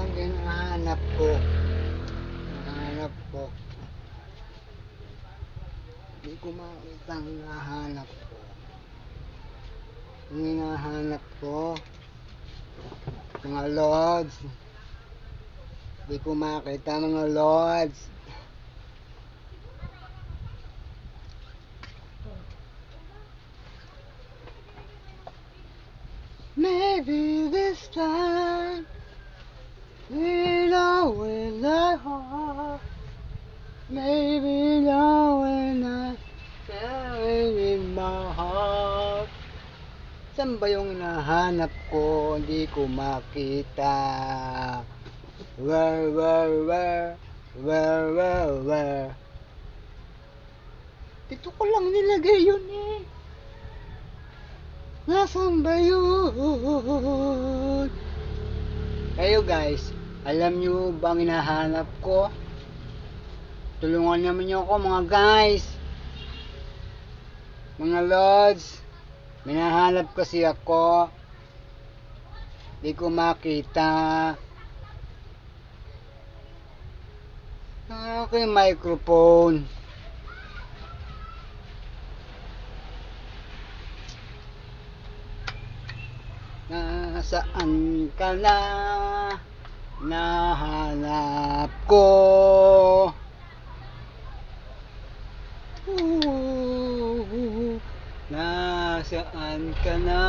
ang hinahanap ko. Hinahanap ko. Hindi ko makita ang hinahanap ko. Ang hinahanap ko, mga lods. Hindi ko makita mga lods. Maybe this time we know in the heart. Maybe now when I feel in my heart. Saan ba yung hinahanap ko? Hindi ko makita. Where? Dito ko lang nilagay yun eh. Nasaan ba yun? Kayo guys, alam nyo ba ang hinahanap ko? Tulungan naman nyo ako mga guys. Mga lods, hinahanap kasi ako. Di ko makita. Ano ko yung microphone? Nasaan ka na? Nahanap ko. Nasaan ka na?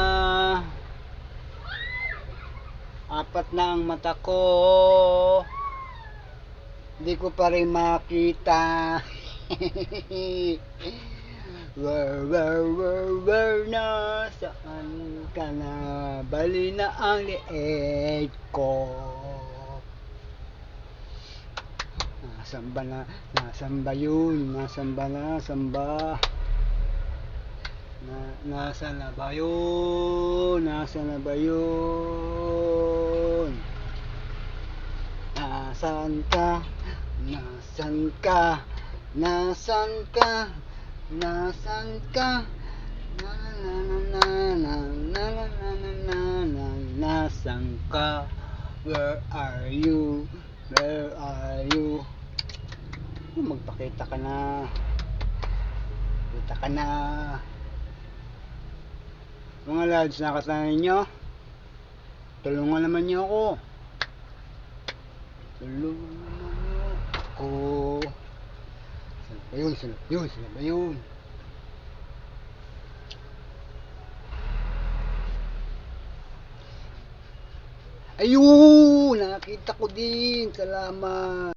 Apat na ang mata ko. Hindi ko pa rin makita. Where, nasaan ka na? Bali na ang liit ko. Nasaan ba na? Nasaan ba yun? Nasaan ba na? Nasaan ba? Nasaan na ba yun? Nasaan na ba yun? Nasaan ka? Nasaan ka? Nasaan ka? Nasaan ka? Nasaan ka? Where are you? Where are you? Magpakita ka na. Kita ka na. Mga lads, nakatanan nyo? Tulungan naman nyo ako. Tulungan naman nyo ako. Sino ba yun? Ayun! Nakita ko din. Salamat.